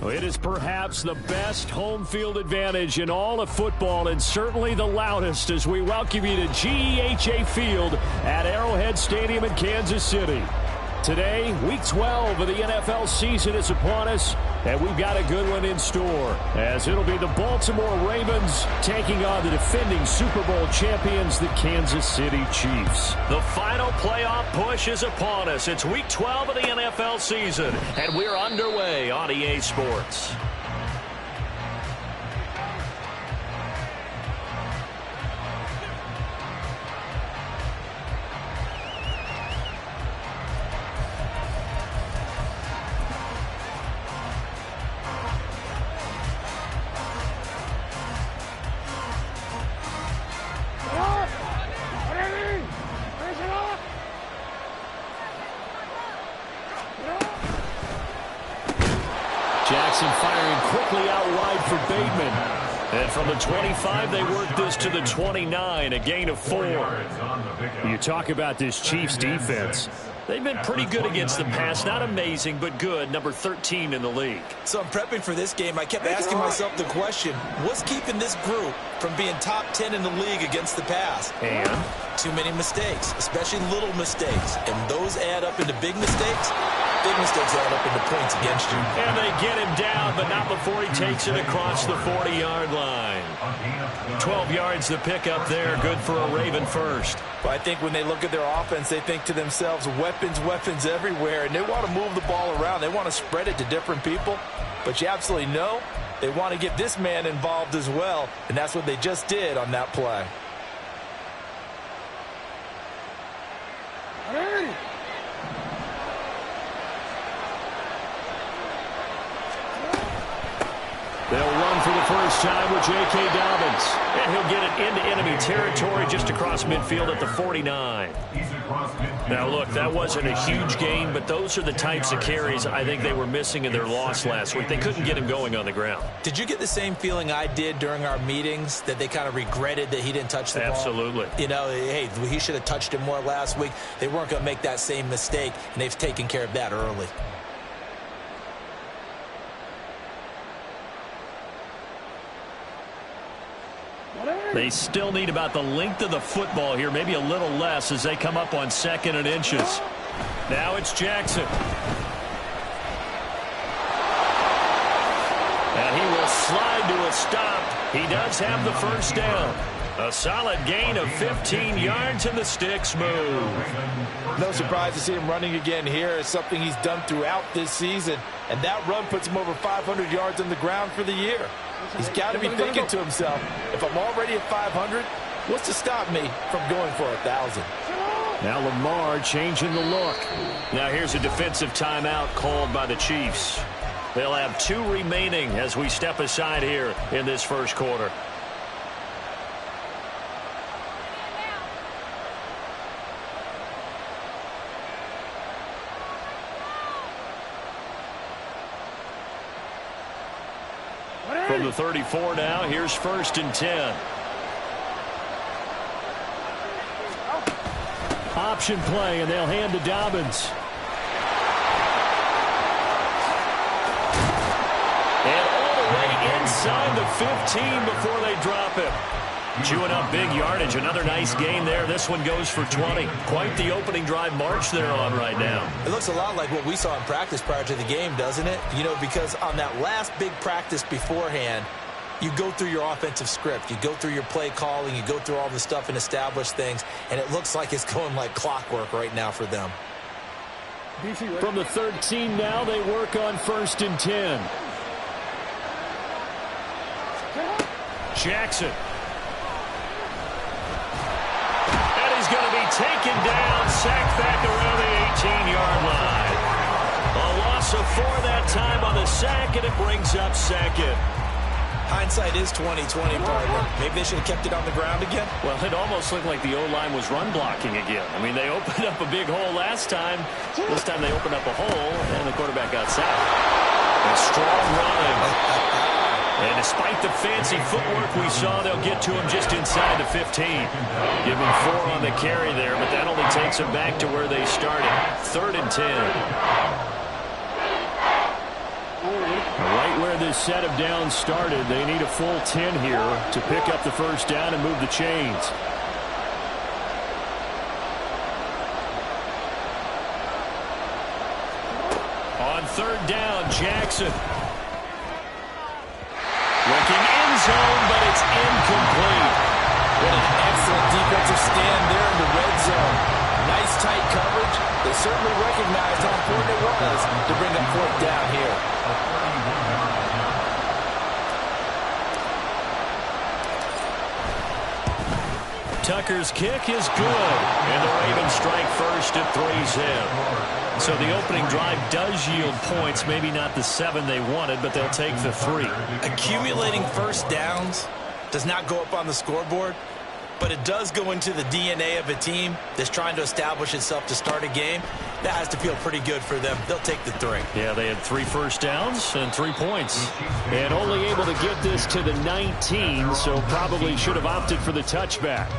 It is perhaps the best home field advantage in all of football and certainly the loudest as we welcome you to GEHA Field at Arrowhead Stadium in Kansas City. Today, Week 12 of the NFL season is upon us, and we've got a good one in store, as it'll be the Baltimore Ravens taking on the defending Super Bowl champions, the Kansas City Chiefs. The final playoff push is upon us. It's Week 12 of the NFL season, and we're underway on EA Sports. Jackson firing quickly out wide for Bateman. And from the 25, they work this to the 29, a gain of 4. You talk about this Chiefs defense. They've been pretty good against the pass. Not amazing, but good. Number 13 in the league. So I'm prepping for this game. I kept asking myself the question, what's keeping this group from being top 10 in the league against the pass? And? Too many mistakes, especially little mistakes. And those add up into big mistakes. Big mistakes add up into points against you. And they get him down, but not before he takes it across the 40-yard line. 12 yards to pick up there. Good for a Raven first. But I think when they look at their offense, they think to themselves, weapons everywhere. And they want to move the ball around. They want to spread it to different people. But you absolutely know they want to get this man involved as well. And that's what they just did on that play. They'll run for the first time with J.K. Dobbins. And he'll get it into enemy territory just across midfield at the 49. Now, look, that wasn't a huge gain, but those are the types of carries I think they were missing in their loss last week. They couldn't get him going on the ground. Did you get the same feeling I did during our meetings, that they kind of regretted that he didn't touch the ball? Absolutely. You know, hey, he should have touched it more last week. They weren't going to make that same mistake, and they've taken care of that early. They still need about the length of the football here, maybe a little less as they come up on 2nd and inches. Now it's Jackson. And he will slide to a stop. He does have the first down. A solid gain of 15 yards and the sticks move. No surprise to see him running again here. It's something he's done throughout this season. And that run puts him over 500 yards on the ground for the year. He's got to be thinking to himself, if I'm already at 500, what's to stop me from going for 1,000? Now Lamar changing the look. Now here's a defensive timeout called by the Chiefs. They'll have 2 remaining as we step aside here in this first quarter. From the 34 now, here's 1st and 10. Option play, and they'll hand to Dobbins. And all the way inside the 15 before they drop him. Chewing up big yardage. Another nice gain there. This one goes for 20. Quite the opening drive march they're on right now. It looks a lot like what we saw in practice prior to the game, doesn't it? You know, because on that last big practice beforehand, you go through your offensive script. You go through your play calling. You go through all the stuff and establish things. And it looks like it's going like clockwork right now for them. From the 13 now, they work on 1st and 10. Jackson. Going to be taken down, sacked back around the 18-yard line. A loss of 4 that time on the sack, and it brings up 2nd. Hindsight is 20/20, partner. Maybe they should have kept it on the ground again. Well, it almost looked like the O-line was run blocking again. I mean, they opened up a big hole last time. This time they opened up a hole, and the quarterback got sacked. A strong run. And despite the fancy footwork we saw, they'll get to him just inside the 15. Give him 4 on the carry there, but that only takes them back to where they started. 3rd and 10. where this set of downs started. They need a full 10 here to pick up the first down and move the chains. On third down, Jackson. Looking end zone, but it's incomplete. What an excellent defensive stand there in the red zone. Nice tight coverage. They certainly recognized how important it was to bring up fourth down here. Tucker's kick is good, and the Ravens strike first at 3-0. So the opening drive does yield points, maybe not the 7 they wanted, but they'll take the 3. Accumulating first downs does not go up on the scoreboard, but it does go into the DNA of a team that's trying to establish itself to start a game. That has to feel pretty good for them. They'll take the 3. Yeah, they had 3 first downs and 3 points. And only able to get this to the 19, so probably should have opted for the touchback.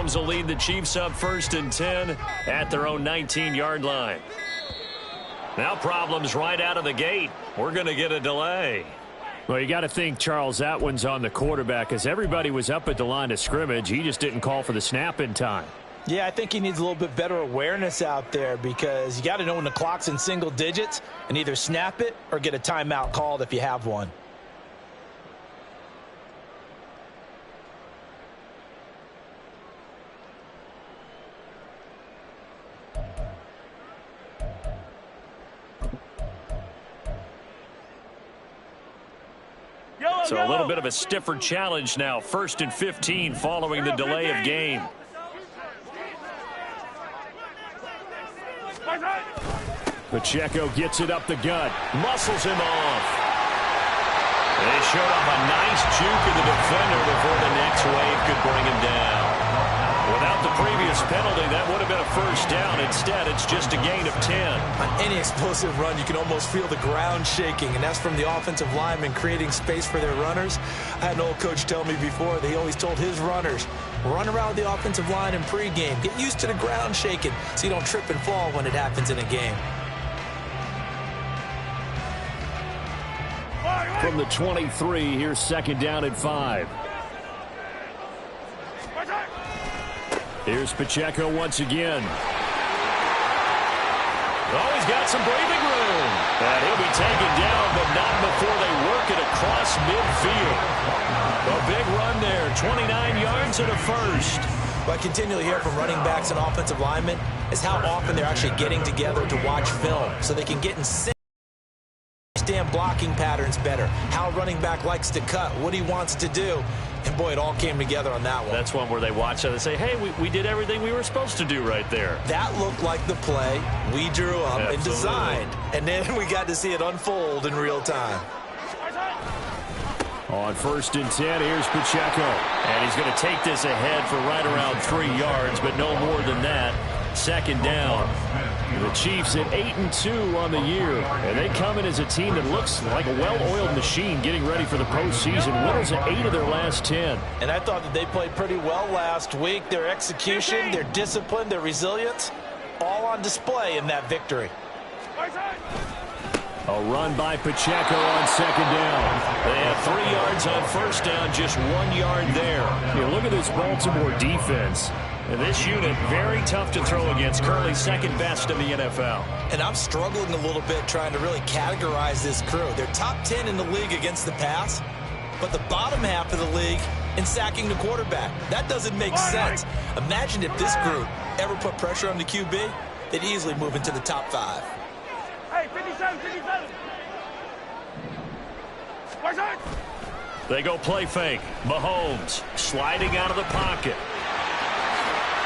Mahomes will lead the Chiefs up 1st and 10 at their own 19-yard line. Now problems right out of the gate. We're going to get a delay. Well, you got to think, Charles, that one's on the quarterback, as everybody was up at the line of scrimmage. He just didn't call for the snap in time. Yeah, I think he needs a little bit better awareness out there, because you got to know when the clock's in single digits and either snap it or get a timeout called if you have one. So a little bit of a stiffer challenge now. 1st and 15 following the delay of game. Pacheco gets it up the gut. Muscles him off. They showed off a nice juke of the defender before the next wave could bring him down. Without the previous penalty, that would have been a first down. Instead, it's just a gain of 10. On any explosive run, you can almost feel the ground shaking, and that's from the offensive linemen creating space for their runners. I had an old coach tell me before, they always told his runners, run around the offensive line in pregame. Get used to the ground shaking so you don't trip and fall when it happens in a game. From the 23, here's 2nd down and 5. Here's Pacheco once again. Oh, he's got some breathing room. And he'll be taken down, but not before they work it across midfield. A big run there, 29 yards and a first. What I continually hear from running backs and offensive linemen is how often they're actually getting together to watch film so they can get in sync. Understand blocking patterns better, how a running back likes to cut, what he wants to do. And, boy, it all came together on that one. That's one where they watch it and say, hey, we did everything we were supposed to do right there. That looked like the play we drew up and designed. And then we got to see it unfold in real time. On 1st and 10, here's Pacheco. And he's going to take this ahead for right around 3 yards, but no more than that. 2nd down. The Chiefs at 8-2 on the year. And they come in as a team that looks like a well-oiled machine getting ready for the postseason. Winners at 8 of their last 10. And I thought that they played pretty well last week. Their execution, their discipline, their resilience, all on display in that victory. A run by Pacheco on 2nd down. They have 3 yards on 1st down, just 1 yard there. You look at this Baltimore defense. And this unit, very tough to throw against. Currently 2nd best in the NFL. And I'm struggling a little bit trying to really categorize this crew. They're top 10 in the league against the pass, but the bottom half of the league in sacking the quarterback. That doesn't make sense. Imagine if this group ever put pressure on the QB, they'd easily move into the top 5. Hey, 57, 57. Where's it? They go play fake. Mahomes sliding out of the pocket.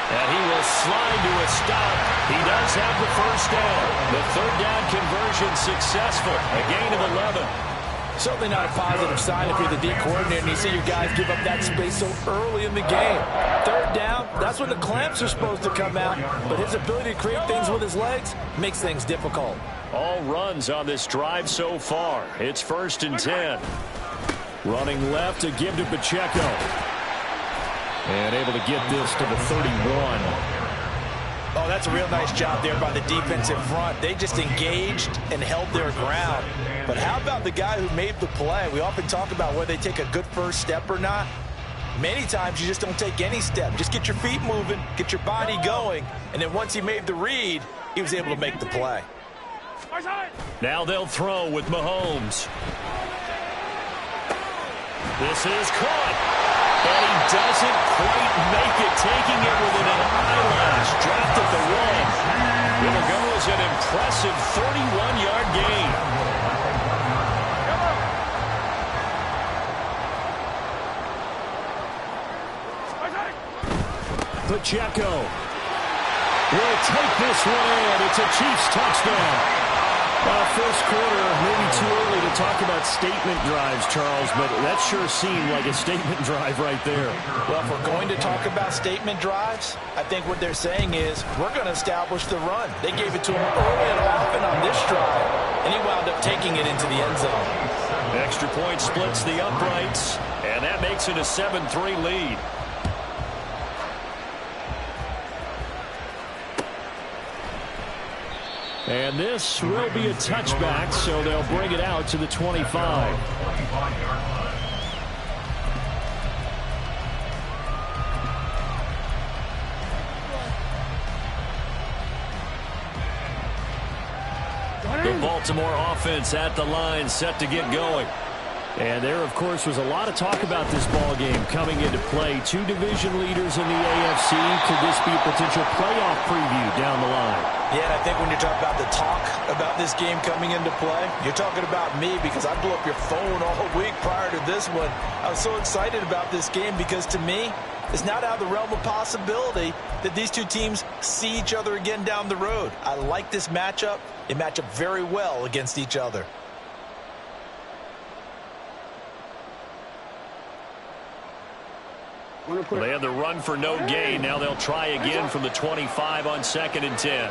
And he will slide to a stop. He does have the 1st down. The 3rd down conversion successful. A gain of 11. Certainly not a positive sign if you're the D coordinator and you see your guys give up that space so early in the game. 3rd down, that's when the clamps are supposed to come out. But his ability to create things with his legs makes things difficult. All runs on this drive so far. It's 1st and 10. Running left to give to Pacheco. And able to get this to the 31. Oh, that's a real nice job there by the defensive front. They just engaged and held their ground. But how about the guy who made the play? We often talk about whether they take a good first step or not. Many times you just don't take any step. Just get your feet moving, get your body going, and then once he made the read, he was able to make the play. Now they'll throw with Mahomes. This is caught. And he doesn't quite make it, taking it within an eyelash. Dropped at the 1. It'll go as an impressive 31-yard gain. Pacheco will take this one in. It's a Chiefs touchdown. First quarter, maybe too early to talk about statement drives, Charles, but that sure seemed like a statement drive right there. Well, if we're going to talk about statement drives, I think what they're saying is we're going to establish the run. They gave it to him early and often on this drive, and he wound up taking it into the end zone. Extra point splits the uprights, and that makes it a 7-3 lead. And this will be a touchback, so they'll bring it out to the 25. The Baltimore offense at the line, set to get going. And there, of course, was a lot of talk about this ball game coming into play. 2 division leaders in the AFC. Could this be a potential playoff preview down the line? Yeah, and I think when you talk about the talk about this game coming into play, you're talking about me because I blew up your phone all week prior to this one. I was so excited about this game because to me, it's not out of the realm of possibility that these two teams see each other again down the road. I like this matchup. They match up very well against each other. Well, they had the run for no gain. Now they'll try again from the 25 on 2nd and 10.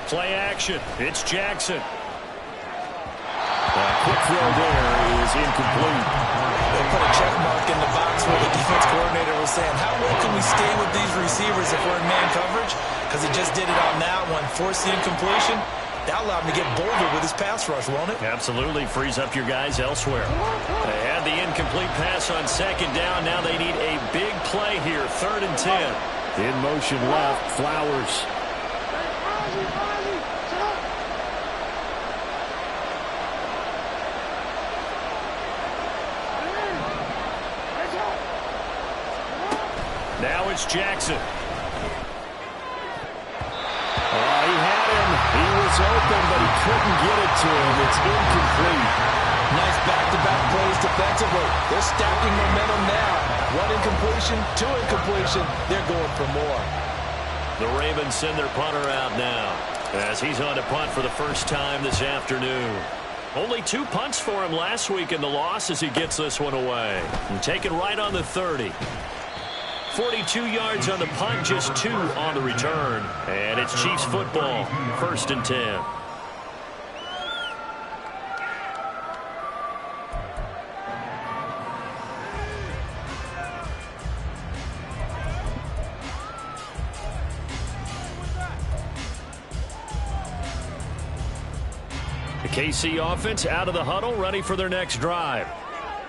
Play action. It's Jackson. Quick throw there is incomplete. They put a check mark in the box where the defense coordinator was saying, how well can we stay with these receivers if we're in man coverage? Because he just did it on that one. Forced the incompletion. That allowed him to get bolder with his pass rush, won't it? Absolutely. Frees up your guys elsewhere. They had the incomplete pass on 2nd down. Now they need a big play here. 3rd and 10. In motion left. Flowers. Now it's Jackson. He had him. He was open, but he couldn't get it to him. It's incomplete. Nice back-to-back plays defensively. They're stacking momentum now. One incompletion, two incompletion. They're going for more. The Ravens send their punter out now as he's on to punt for the first time this afternoon. Only 2 punts for him last week in the loss as he gets this one away. And taken right on the 30. 42 yards on the punt, just 2 on the return. And it's Chiefs football, 1st and 10. The KC offense out of the huddle, ready for their next drive.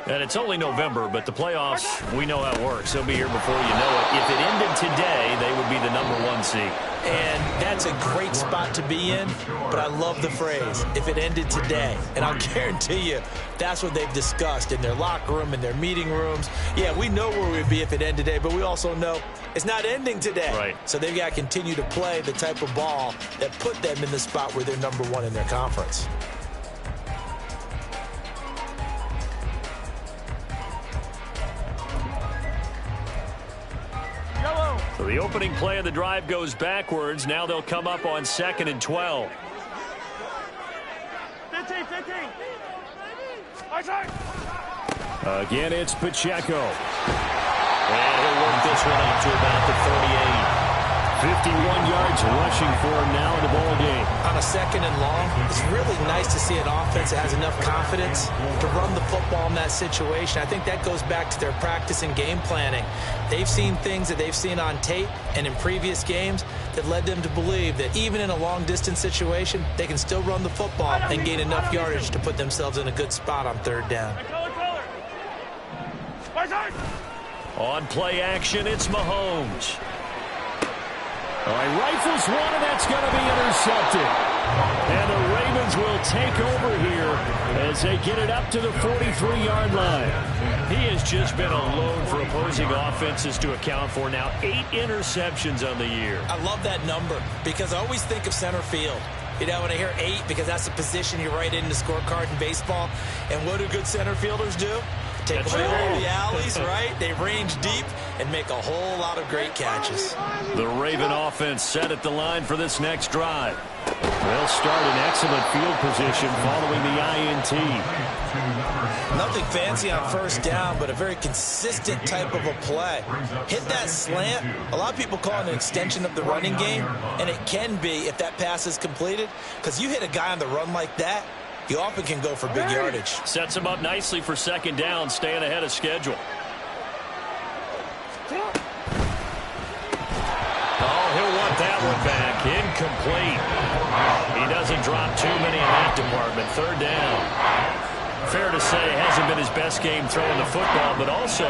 And it's only November, but the playoffs, we know how it works. They'll be here before you know it. If it ended today, they would be the #1 seed. And that's a great spot to be in, but I love the phrase, if it ended today. And I'll guarantee you, that's what they've discussed in their locker room, in their meeting rooms. Yeah, we know where we'd be if it ended today, but we also know it's not ending today. Right. So they've got to continue to play the type of ball that put them in the spot where they're #1 in their conference. So the opening play of the drive goes backwards. Now they'll come up on 2nd and 12. 15. Again, it's Pacheco. And he'll work this one up to about the 38. 51 yards rushing for him now in the ball game. On a 2nd and long, it's really nice to see an offense that has enough confidence to run the football in that situation. I think that goes back to their practice and game planning. They've seen things that they've seen on tape and in previous games that led them to believe that even in a long-distance situation, they can still run the football and gain enough yardage to put themselves in a good spot on 3rd down. On play action, it's Mahomes. All right, rifles one, and that's going to be intercepted. And the Ravens will take over here as they get it up to the 43-yard line. He has just been alone for opposing offenses to account for now 8 interceptions on the year. I love that number because I always think of center field. You know, when I hear 8, because that's the position you write in the scorecard in baseball. And what do good center fielders do? Take away all the alleys, right? They range deep and make a whole lot of great catches. The Raven offense set at the line for this next drive. They'll start in excellent field position following the INT. Nothing fancy on 1st down, but a very consistent type of a play. Hit that slant. A lot of people call it an extension of the running game, and it can be if that pass is completed, because you hit a guy on the run like that, you often can go for big yardage. Sets him up nicely for 2nd down, staying ahead of schedule. Oh, he'll want that one back. Incomplete. He doesn't drop too many in that department. 3rd down. Fair to say, hasn't been his best game throwing the football, but also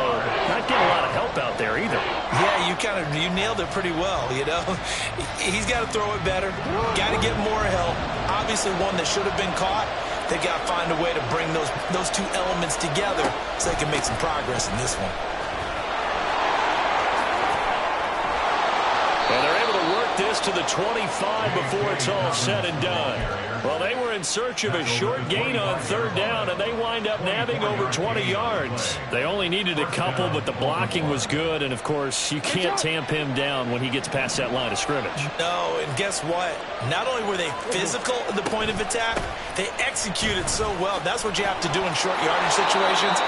not getting a lot of help out there either. Yeah, you nailed it pretty well, you know. He's got to throw it better. Got to get more help. Obviously one that should have been caught. They got to find a way to bring those 2 elements together so they can make some progress in this one. And they're able to work this to the 25 before it's all said and done. Well, they were in search of a short gain on 3rd down, and they wind up nabbing over 20 yards. They only needed a couple, but the blocking was good, and, of course, you can't tamp him down when he gets past that line of scrimmage. No, and guess what? Not only were they physical at the point of attack, they executed so well. That's what you have to do in short yardage situations.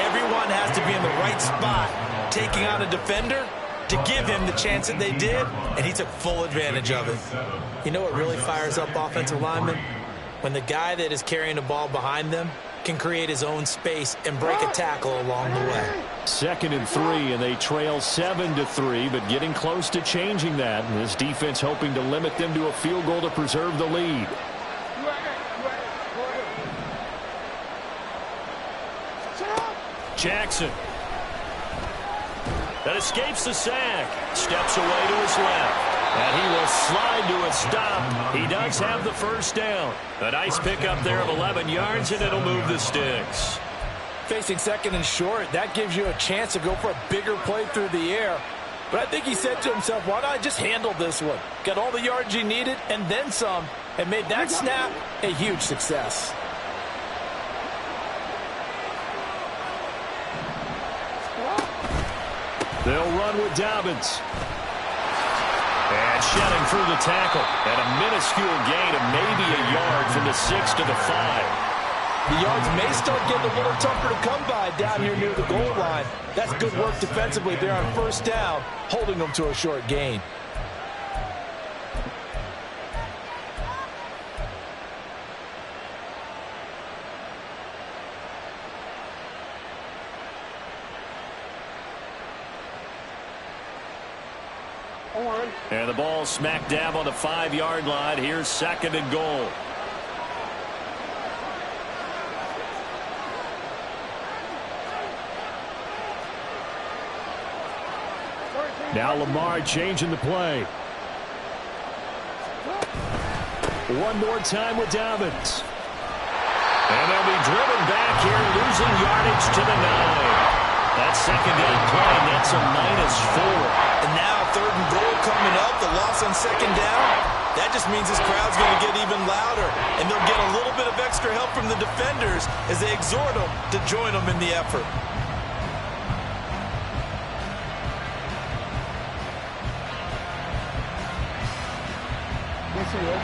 Everyone has to be in the right spot, taking on a defender to give him the chance that they did, and he took full advantage of it. You know what really fires up offensive linemen? When the guy that is carrying the ball behind them can create his own space and break a tackle along the way. 2nd and 3, and they trail 7-3, but getting close to changing that. And this defense hoping to limit them to a field goal to preserve the lead. Jackson. That escapes the sack. Steps away to his left. And he will slide to a stop. He does have the 1st down. A nice pickup there of 11 yards, and it'll move the sticks. Facing 2nd and short, that gives you a chance to go for a bigger play through the air. But I think he said to himself, why not I just handle this one? Got all the yards he needed and then some, and made that snap a huge success. They'll run with Dobbins. And shedding through the tackle. And a minuscule gain of maybe a yard from the 6 to the 5. The yards may start getting a little tougher to come by down here near the goal line. That's good work defensively there on first down, holding them to a short gain. And the ball smack dab on the 5-yard line. Here's 2nd and goal. Now Lamar changing the play. One more time with Dobbins. And they'll be driven back here, losing yardage to the 9. That 2nd down play, that's a -4. And now 3rd and goal coming up. The loss on 2nd down. That just means this crowd's going to get even louder. And they'll get a little bit of extra help from the defenders as they exhort them to join them in the effort.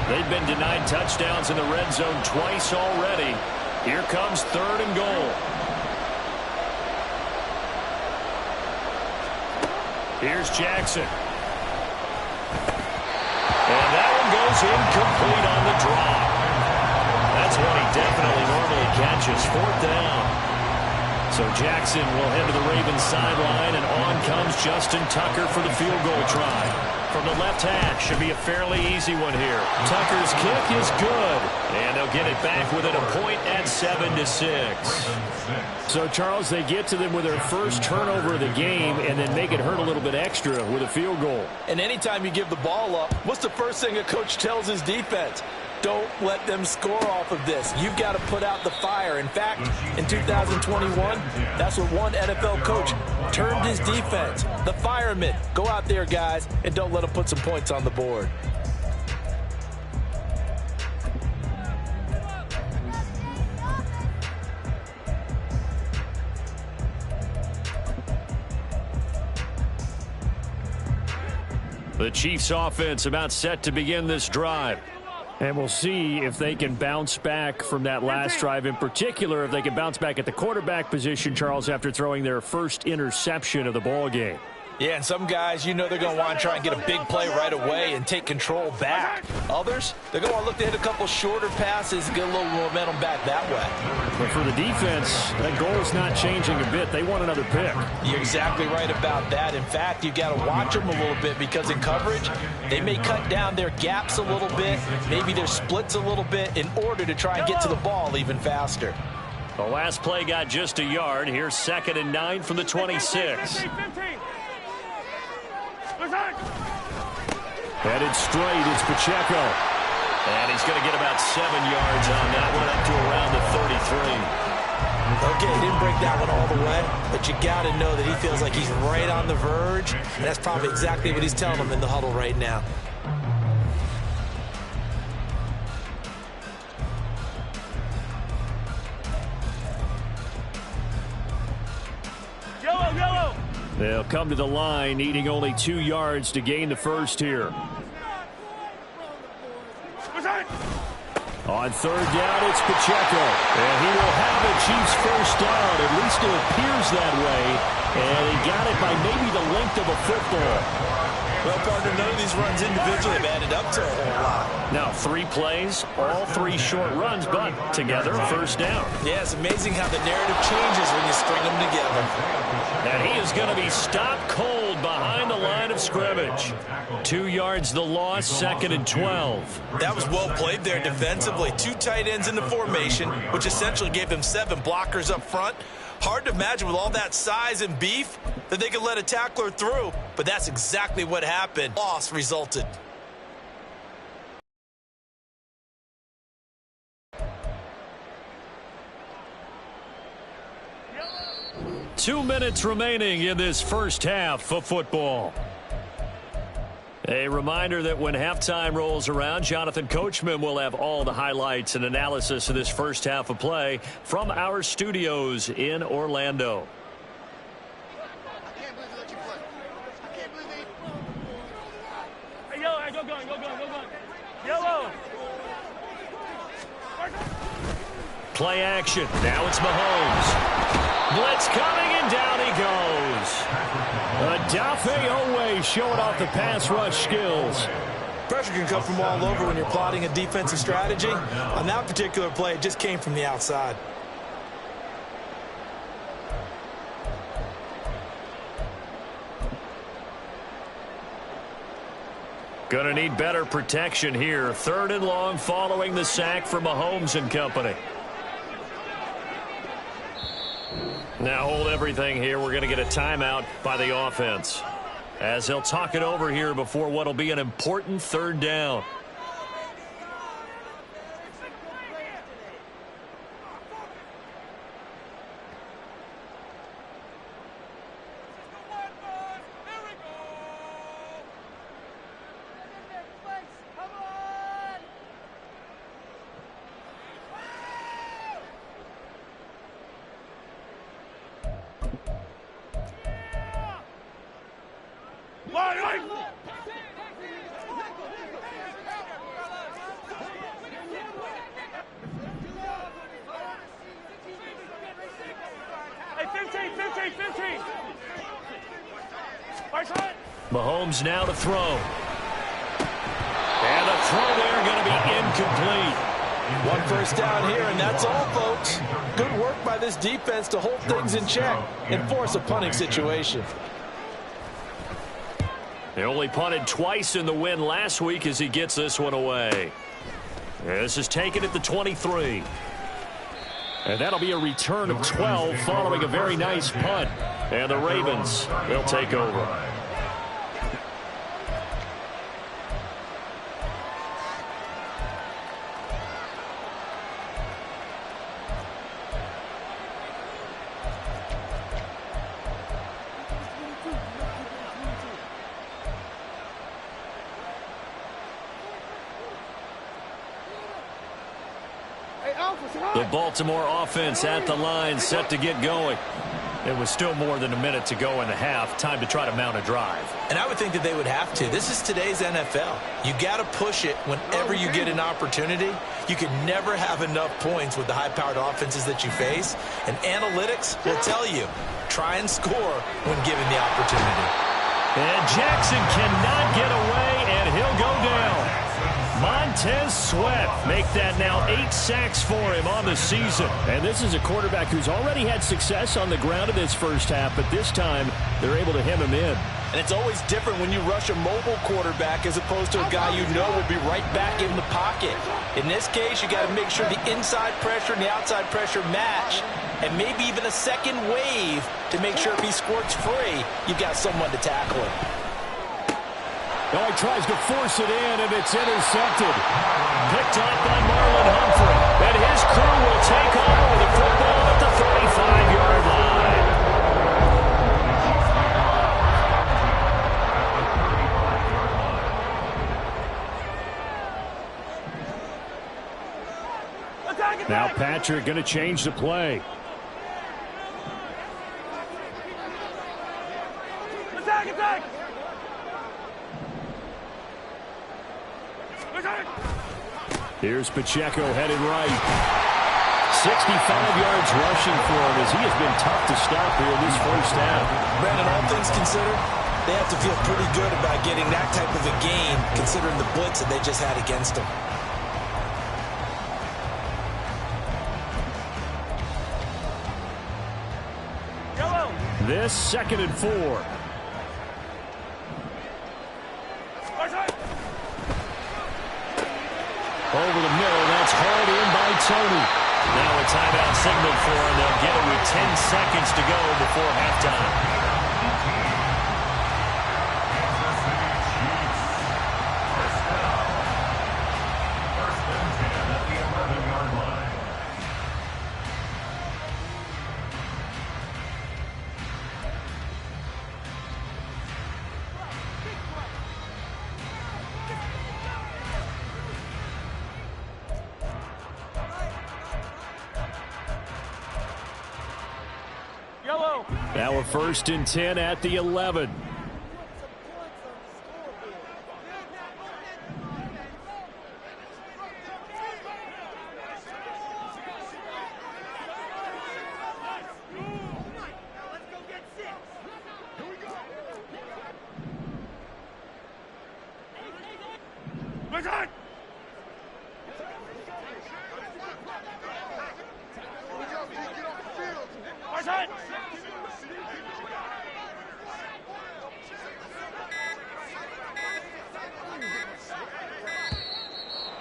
They've been denied touchdowns in the red zone twice already. Here comes 3rd and goal. Here's Jackson. And that one goes incomplete on the drop. That's one he definitely normally catches. 4th down. So Jackson will head to the Ravens sideline, and on comes Justin Tucker for the field goal try. From the left hash, should be a fairly easy one here. Tucker's kick is good, and they'll get it back within a point at 7-6. So, Charles, they get to them with their first turnover of the game and then make it hurt a little bit extra with a field goal. And anytime you give the ball up, what's the first thing a coach tells his defense? Don't let them score off of this. You've got to put out the fire. In fact, in 2021, that's what one NFL coach termed his defense. The firemen. Go out there, guys, and don't let them put some points on the board. The Chiefs offense about set to begin this drive. And we'll see if they can bounce back from that last drive, in particular if they can bounce back at the quarterback position, Charles, after throwing their first interception of the ball game. Yeah, and some guys, you know they're going to want to try and get a big play right away and take control back. Others, they're going to want to look to hit a couple shorter passes and get a little momentum back that way. But for the defense, that goal is not changing a bit. They want another pick. You're exactly right about that. In fact, you've got to watch them a little bit because in coverage, they may cut down their gaps a little bit, maybe their splits a little bit in order to try and get to the ball even faster. The last play got just a yard. Here's 2nd and 9 from the 26. Headed straight, it's Pacheco. And he's going to get about 7 yards on that one, up to around the 33. Okay, he didn't break that one all the way, but you got to know that he feels like he's right on the verge, and that's probably exactly what he's telling them in the huddle right now. Yellow! They'll come to the line, needing only 2 yards to gain the first here. On 3rd down, it's Pacheco. And he will have the Chiefs first down. At least it appears that way. And he got it by maybe the length of a football. Well, partner, none of these runs individually have added up to a whole lot. Now, 3 plays, all 3 short runs, but together, first down. Yeah, it's amazing how the narrative changes when you string them together. And he is going to be stopped cold behind the line of scrimmage. 2 yards the loss, 2nd and 12. That was well played there defensively. 2 tight ends in the formation, which essentially gave them 7 blockers up front. Hard to imagine with all that size and beef that they could let a tackler through, but that's exactly what happened. Loss resulted. Two minutes remaining in this first half of football. A reminder that when halftime rolls around, Jonathan Coachman will have all the highlights and analysis of this first half of play from our studios in Orlando. Yellow. Play action. Now it's Mahomes. Blitz coming, and down he goes. Odafe Oweh showing off the pass rush skills. Pressure can come from all over when you're plotting a defensive strategy. On that particular play, it just came from the outside. Going to need better protection here. 3rd and long following the sack for Mahomes and company. Now hold everything here. We're going to get a timeout by the offense, as they'll talk it over here before what will be an important 3rd down. Mahomes now to throw. And the throw there going to be incomplete. 1 first down here, and that's all, folks. Good work by this defense to hold things in check and force a punting situation. They only punted twice in the win last week as he gets this one away. This is taken at the 23. And that'll be a return of 12 following a very nice punt. And the Ravens will take over. The Baltimore offense at the line, set to get going. It was still more than a minute to go in the half. Time to try to mount a drive. And I would think that they would have to. This is today's NFL. You got to push it whenever you get an opportunity. You can never have enough points with the high-powered offenses that you face. And analytics will tell you, try and score when given the opportunity. And Jackson cannot get away, and he'll go down. Montez Sweat make that now 8 sacks for him on the season. And this is a quarterback who's already had success on the ground in this first half, but this time they're able to hem him in. And it's always different when you rush a mobile quarterback as opposed to a guy you know will be right back in the pocket. In this case, you got to make sure the inside pressure and the outside pressure match, and maybe even a second wave to make sure if he squirts free, you've got someone to tackle him. Oh, he tries to force it in, and it's intercepted. Picked up by Marlon Humphrey. And his crew will take over with the football at the 35-yard line. Now Patrick going to change the play. Attack! Here's Pacheco headed right. 65 yards rushing for him as he has been tough to stop here in this first half. Brandon, all things considered, they have to feel pretty good about getting that type of a gain considering the blitz that they just had against them. This 2nd and 4. Over the middle, that's hauled in by Tony. Now a timeout signal for him. They'll get it with 10 seconds to go before halftime. Now a 1st and 10 at the 11.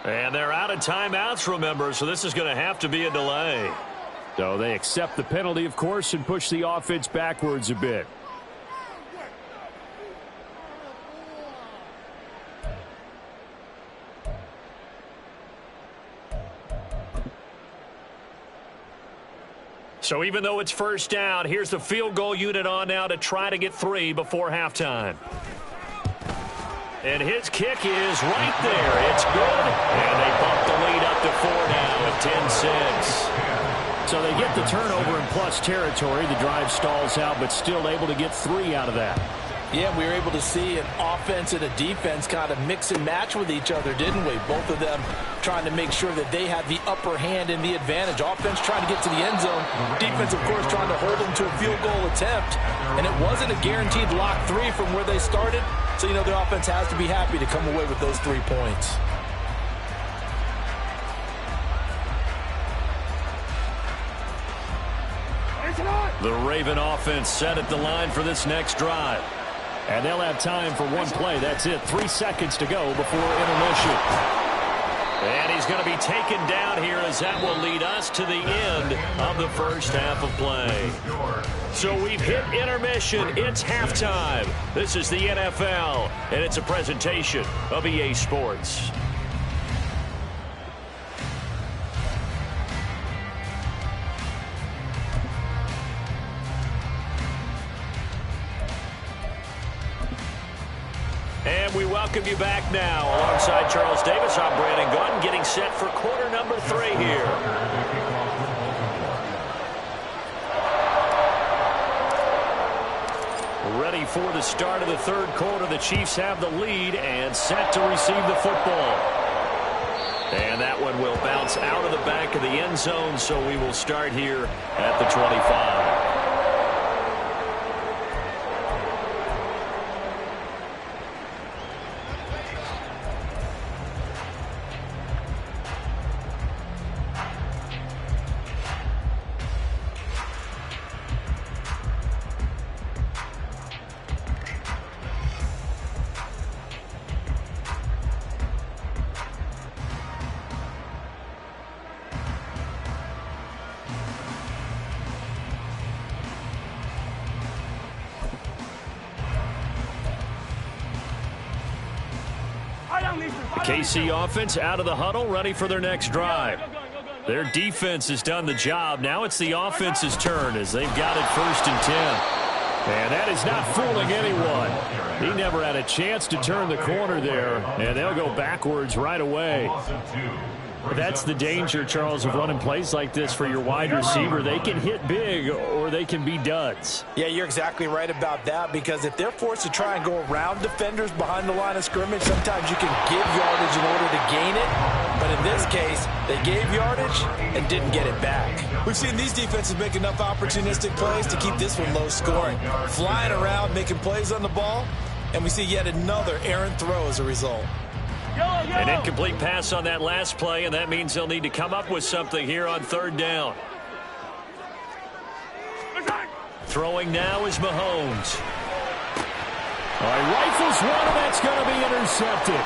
And they're out of timeouts, remember, so this is going to have to be a delay. So they accept the penalty, of course, and push the offense backwards a bit. So even though it's first down, here's the field goal unit on now to try to get 3 before halftime. And his kick is right there. It's good. And they bump the lead up to 4 now at 10-6. So they get the turnover in plus territory. The drive stalls out, but still able to get 3 out of that. Yeah, we were able to see an offense and a defense kind of mix and match with each other, didn't we? Both of them trying to make sure that they had the upper hand and the advantage. Offense trying to get to the end zone. Defense, of course, trying to hold them to a field goal attempt. And it wasn't a guaranteed lock 3 from where they started. So, you know, the offense has to be happy to come away with those 3 points. The Raven offense set at the line for this next drive. And they'll have time for one play. That's it. 3 seconds to go before intermission. And he's going to be taken down here as that will lead us to the end of the first half of play. So we've hit intermission. It's halftime. This is the NFL, and it's a presentation of EA Sports. And we welcome you back now. Alongside Charles Davis, I'm Brandon Gunn, getting set for quarter number 3 here. Ready for the start of the third quarter. The Chiefs have the lead and set to receive the football. And that one will bounce out of the back of the end zone, so we will start here at the 25. KC offense out of the huddle, ready for their next drive. Their defense has done the job. Now it's the offense's turn as they've got it 1st and 10. And that is not fooling anyone. He never had a chance to turn the corner there, and they'll go backwards right away. That's the danger, Charles, of running plays like this for your wide receiver. They can hit big or they can be duds. Yeah, you're exactly right about that, because if they're forced to try and go around defenders behind the line of scrimmage, sometimes you can give yardage in order to gain it. But in this case, they gave yardage and didn't get it back. We've seen these defenses make enough opportunistic plays to keep this one low scoring. Flying around, making plays on the ball, and we see yet another errant throw as a result. An incomplete pass on that last play, and that means they'll need to come up with something here on 3rd down. Throwing now is Mahomes. All right, rifles one, and that's going to be intercepted.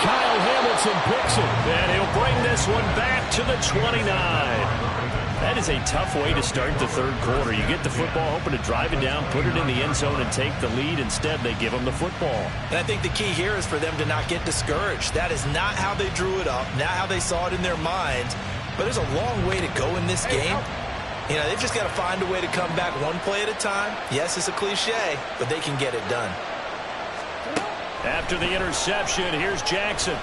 Kyle Hamilton picks it, and he'll bring this one back to the 29. That is a tough way to start the third quarter. You get the football, hoping to drive it down, put it in the end zone, and take the lead. Instead, they give them the football. And I think the key here is for them to not get discouraged. That is not how they drew it up, not how they saw it in their minds. But there's a long way to go in this game. You know, they've just got to find a way to come back one play at a time. Yes, it's a cliche, but they can get it done. After the interception, here's Jackson.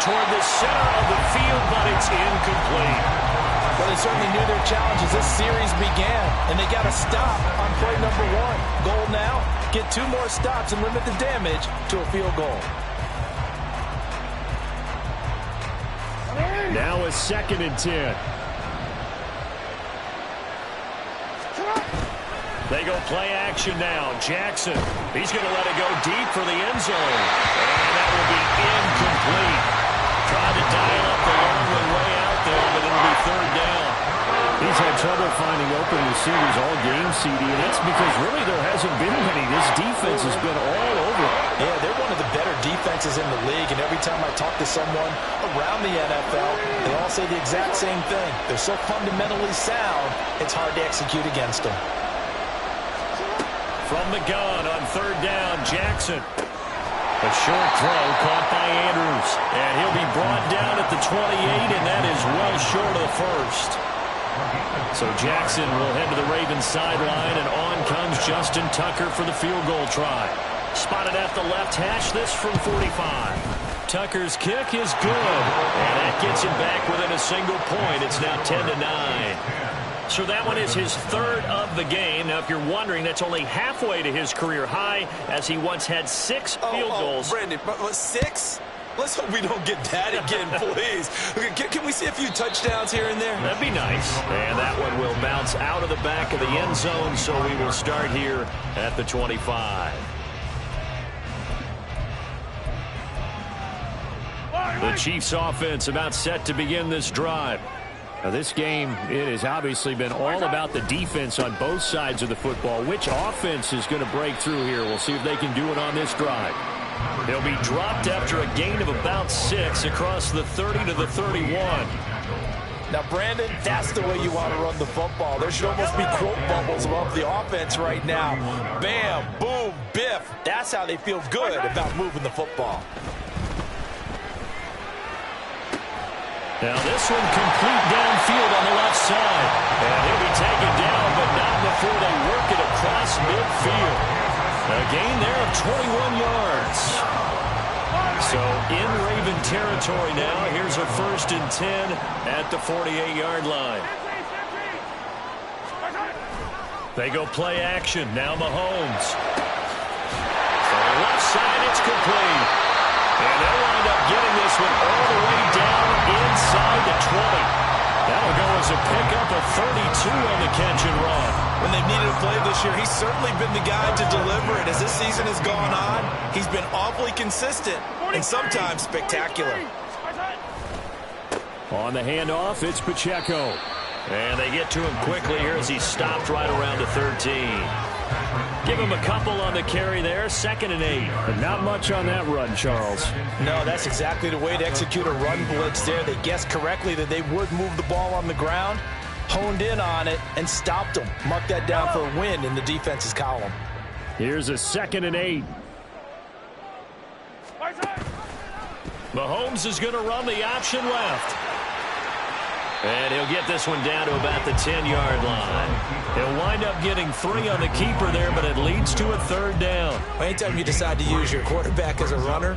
Toward the center of the field, but it's incomplete. Well, they certainly knew their challenge as this series began, and they got to stop on play number 1. Goal now, get 2 more stops and limit the damage to a field goal. Now a 2nd and 10. They go play action now. Jackson, he's going to let it go deep for the end zone. And that will be incomplete. Tried to dial up the long way out there, but it'll be third down. He's had trouble finding open receivers all game, CD, and that's because really there hasn't been many. This defense has been all over. Yeah, they're one of the better defenses in the league, and every time I talk to someone around the NFL, they all say the exact same thing. They're so fundamentally sound, it's hard to execute against them. From the gun on third down, Jackson. A short throw caught by Andrews, and he'll be brought down at the 28, and that is well short of the first. So Jackson will head to the Ravens sideline, and on comes Justin Tucker for the field goal try. Spotted at the left hash, this from 45. Tucker's kick is good, and that gets him back within a single point. It's now 10-9. So that one is his third of the game. Now, if you're wondering, that's only halfway to his career high, as he once had 6 field goals. Brandon, but 6? Let's hope we don't get that again, please. Can we see a few touchdowns here and there? That'd be nice. And that one will bounce out of the back of the end zone, so we will start here at the 25. The Chiefs offense about set to begin this drive. Now, this game, it has obviously been all about the defense on both sides of the football. Which offense is going to break through here? We'll see if they can do it on this drive. They'll be dropped after a gain of about 6 across the 30 to the 31. Now, Brandon, that's the way you want to run the football. There should almost be quote bubbles above the offense right now. Bam, boom, biff. That's how they feel good about moving the football. Now this one complete downfield on the left side. And he'll be taken down, but not before they work it across midfield. A gain there of 21 yards. So in Raven territory now. Here's a 1st and 10 at the 48-yard line. They go play action. Now Mahomes. For the left side, it's complete. And they'll wind up getting this one all the way down inside the 20. That'll go as a pickup of 32 on the catch and run. When they've needed a play this year, he's certainly been the guy to deliver it. As this season has gone on, he's been awfully consistent and sometimes spectacular. On the handoff, it's Pacheco. And they get to him quickly here as he stopped right around the 13. Give him a couple on the carry there, 2nd and 8. But not much on that run, Charles. No, that's exactly the way to execute a run blitz there. They guessed correctly that they would move the ball on the ground, honed in on it, and stopped them. Mark that down for a win in the defense's column. Here's a 2nd and 8. Mahomes is going to run the option left. And he'll get this one down to about the 10-yard line. He'll wind up getting 3 on the keeper there, but it leads to a 3rd down. Anytime you decide to use your quarterback as a runner,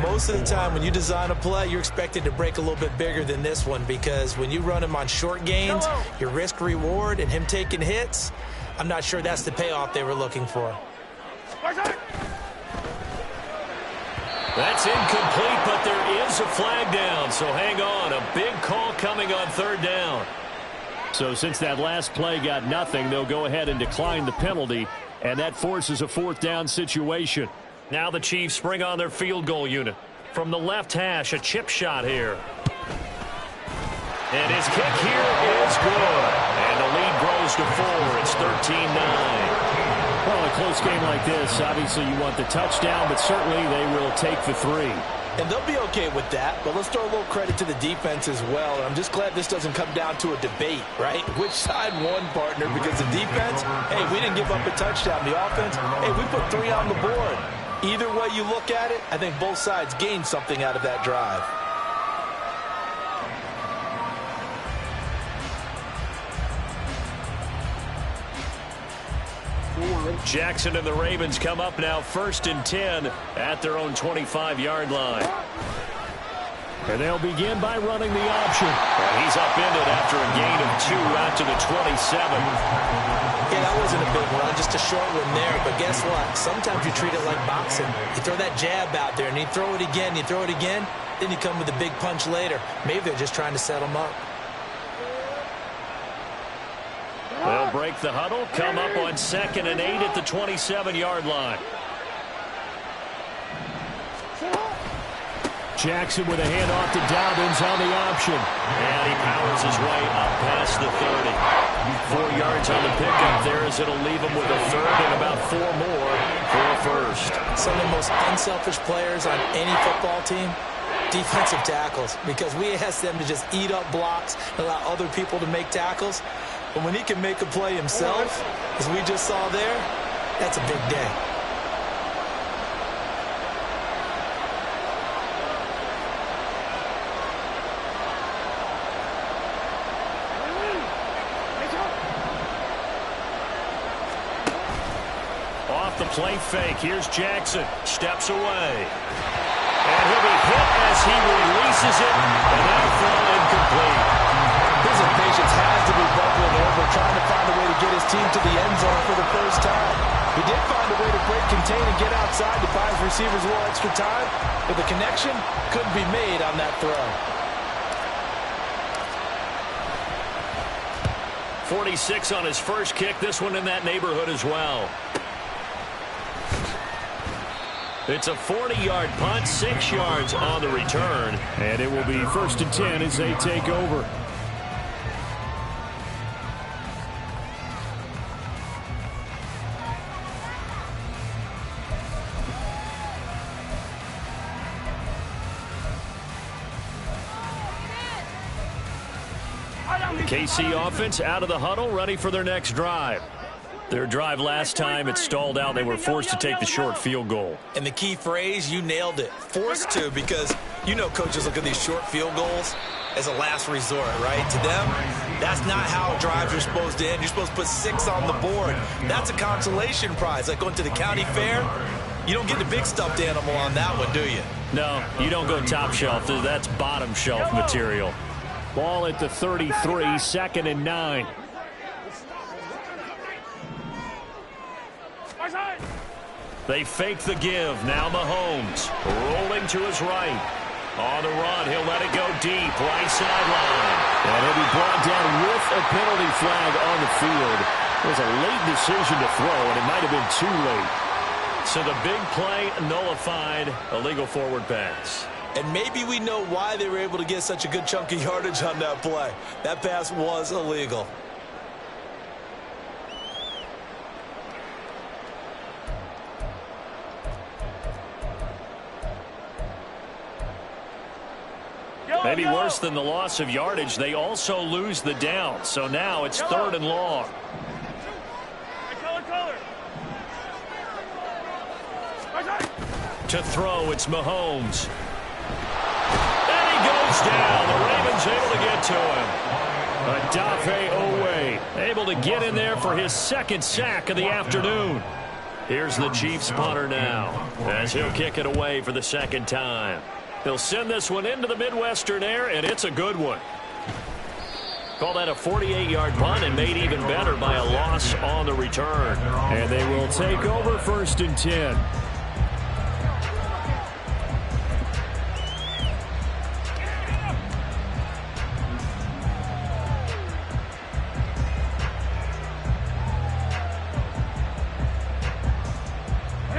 most of the time when you design a play, you're expected to break a little bit bigger than this one, because when you run him on short gains, your risk-reward and him taking hits, I'm not sure that's the payoff they were looking for. That's incomplete, but there is a flag down, so hang on. A big call coming on 3rd down. So since that last play got nothing, they'll go ahead and decline the penalty, and that forces a 4th down situation. Now the Chiefs bring on their field goal unit. From the left hash, a chip shot here. And his kick here is good. And the lead grows to 4. It's 13-9. Well, a close game like this, obviously you want the touchdown, but certainly they will take the 3. And they'll be okay with that, but let's throw a little credit to the defense as well. And I'm just glad this doesn't come down to a debate, right? Which side won, partner? Because the defense, hey, we didn't give up a touchdown. The offense, hey, we put 3 on the board. Either way you look at it, I think both sides gained something out of that drive. Jackson and the Ravens come up now 1st and 10 at their own 25-yard line. And they'll begin by running the option. And he's upended after a gain of 2 out to the 27. Yeah, that wasn't a big run, just a short one there. But guess what? Sometimes you treat it like boxing. You throw that jab out there, and you throw it again, you throw it again, then you come with a big punch later. Maybe they're just trying to set them up. They'll break the huddle, come up on 2nd and 8 at the 27-yard line. Jackson with a handoff to Dobbins on the option. And he powers his way up past the 30. 4 yards on the pickup there as it'll leave him with a third and about 4 more for a first. Some of the most unselfish players on any football team, defensive tackles, because we ask them to just eat up blocks and allow other people to make tackles. But when he can make a play himself, as we just saw there, that's a big day. Off the play fake, here's Jackson. Steps away. And he'll be hit as he releases it, and that'll fall incomplete. His impatience has to be bubbling over, trying to find a way to get his team to the end zone for the first time. He did find a way to break contain and get outside to buy his receivers a little extra time, but the connection couldn't be made on that throw. 46 on his first kick. This one in that neighborhood as well. It's a 40-yard punt, 6 yards on the return. And it will be 1st and 10 as they take over. KC offense out of the huddle, ready for their next drive. Their drive last time, it stalled out. They were forced to take the short field goal. And the key phrase, you nailed it, forced to, because you know coaches look at these short field goals as a last resort, right? To them, that's not how drives are supposed to end. You're supposed to put 6 on the board. That's a consolation prize. Like going to the county fair, you don't get the big stuffed animal on that one, do you? No, you don't go top shelf. That's bottom shelf material. Ball at the 33, 2nd and 9. They fake the give. Now Mahomes rolling to his right. On the run, he'll let it go deep. Right sideline. And he'll be brought down with a penalty flag on the field. It was a late decision to throw, and it might have been too late. So the big play nullified. Illegal forward pass. And maybe we know why they were able to get such a good chunk of yardage on that play. That pass was illegal. Maybe worse than the loss of yardage, they also lose the down. So now it's 3rd and long. To throw, it's Mahomes. And he goes down. The Ravens able to get to him. Odafe Oweh Able to get in there for his 2nd sack of the afternoon. Here's the Chiefs punter now, as he'll kick it away for the 2nd time. He'll send this one into the Midwestern air, and it's a good one. Call that a 48-yard punt, and made even better by a loss on the return. And they will take over 1st and 10.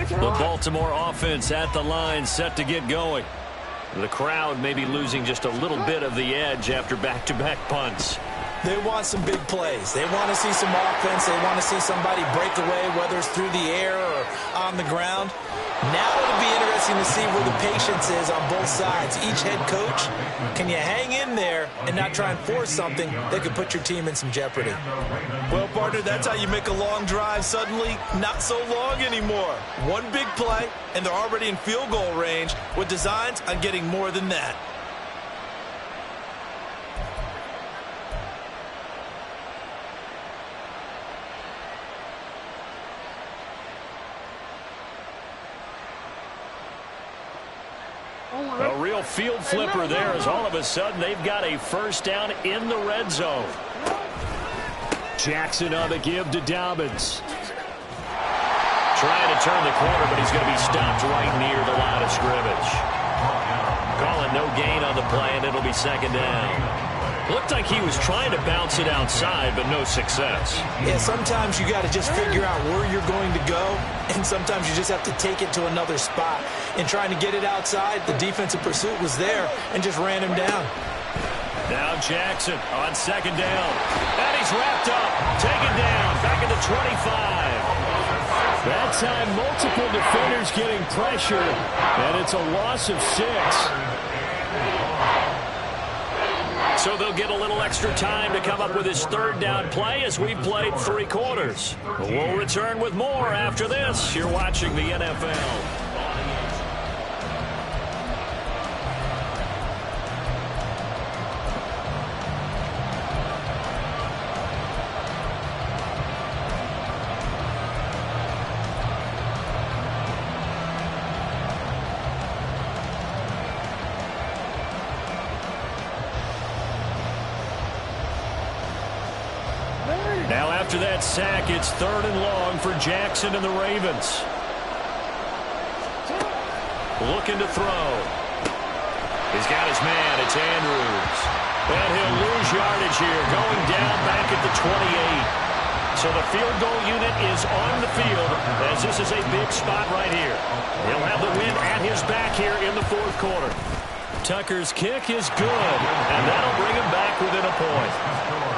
The Baltimore offense at the line, set to get going. The crowd may be losing just a little bit of the edge after back-to-back punts. They want some big plays. They want to see some offense. They want to see somebody break away, whether it's through the air or on the ground. Now it'll be interesting to see where the patience is on both sides. Each head coach, can you hang in there and not try and force something that could put your team in some jeopardy? Well, partner, that's how you make a long drive suddenly not so long anymore. One big play, and they're already in field goal range with designs on getting more than that. A real field flipper there, as all of a sudden they've got a 1st down in the red zone. Jackson on the give to Dobbins. Trying to turn the corner, but he's going to be stopped right near the line of scrimmage. Call it no gain on the play, and it'll be 2nd down. Looked like he was trying to bounce it outside, but no success. Yeah, sometimes you got to just figure out where you're going to go, and sometimes you just have to take it to another spot. In trying to get it outside, the defensive pursuit was there and just ran him down. Now Jackson on second down. And he's wrapped up, taken down, back at the 25. That time, multiple defenders getting pressure, and it's a loss of 6. So they'll get a little extra time to come up with his third down play as we've played 3 quarters. We'll return with more after this. You're watching the NFL. Now after that sack, it's 3rd and long for Jackson and the Ravens. Looking to throw. He's got his man. It's Andrews. And he'll lose yardage here, going down back at the 28. So the field goal unit is on the field as this is a big spot right here. He'll have the win at his back here in the 4th quarter. Tucker's kick is good, and that'll bring him back within a point.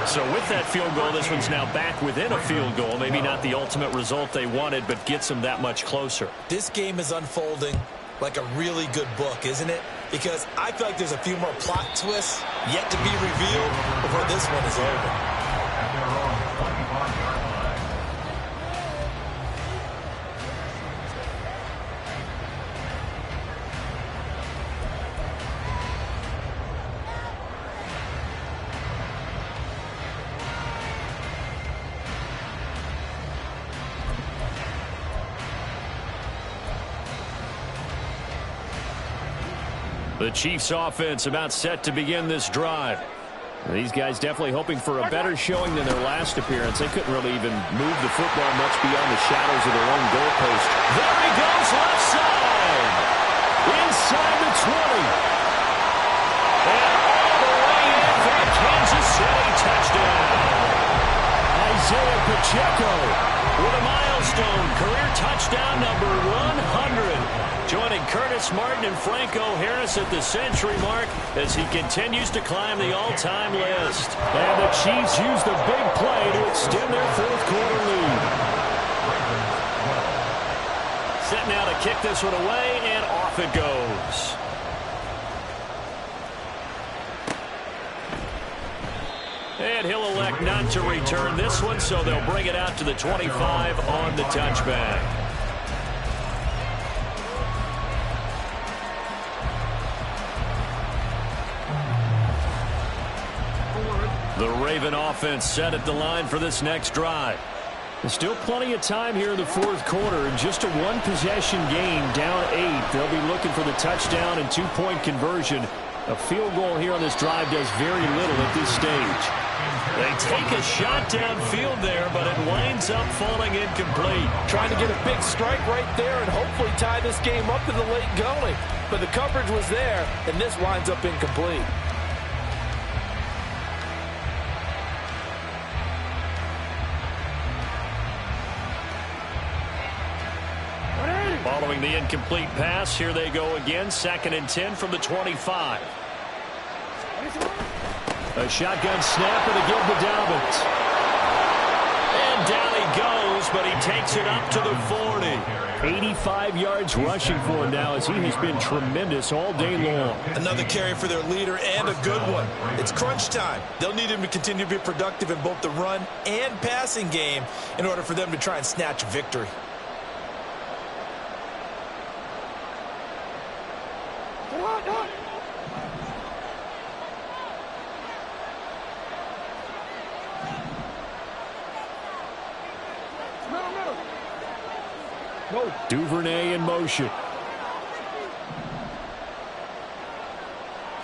So with that field goal, this one's now back within a field goal. Maybe not the ultimate result they wanted, but gets them that much closer. This game is unfolding like a really good book, isn't it? Because I feel like there's a few more plot twists yet to be revealed before this one is over. The Chiefs offense about set to begin this drive. These guys definitely hoping for a better showing than their last appearance. They couldn't really even move the football much beyond the shadows of their own goalpost. There he goes, left side. Inside the 20. And all the way in for the Kansas City touchdown. Isaiah Pacheco with a milestone career touchdown number 100. Joining Curtis Martin and Franco Harris at the century mark as he continues to climb the all-time list. And the Chiefs use the big play to extend their 4th quarter lead. Set now to kick this one away, and off it goes. And he'll elect not to return this one, so they'll bring it out to the 25 on the touchback. The Raven offense set at the line for this next drive. There's still plenty of time here in the 4th quarter. In just a 1-possession game, down 8. They'll be looking for the touchdown and 2-point conversion. A field goal here on this drive does very little at this stage. They take a shot downfield there, but it winds up falling incomplete. Trying to get a big strike right there and hopefully tie this game up in the late going. But the coverage was there, and this winds up incomplete. Following the incomplete pass, here they go again. 2nd and 10 from the 25. A shotgun snapper to give to Dobbins. And down he goes, but he takes it up to the 40. 85 yards rushing for him now as he has been tremendous all day long. Another carry for their leader and a good one. It's crunch time. They'll need him to continue to be productive in both the run and passing game in order for them to try and snatch a victory. Duvernay in motion.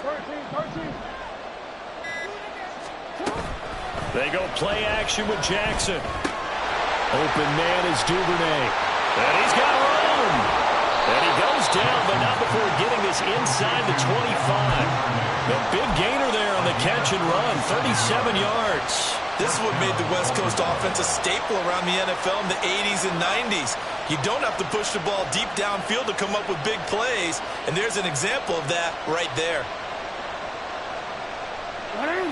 13. They go play action with Jackson. Open man is Duvernay. And he's got room. And he goes first down, but not before getting this inside the 25. The big gainer there on the catch and run, 37 yards. This is what made the West Coast offense a staple around the NFL in the 80s and 90s. You don't have to push the ball deep downfield to come up with big plays, and there's an example of that right there.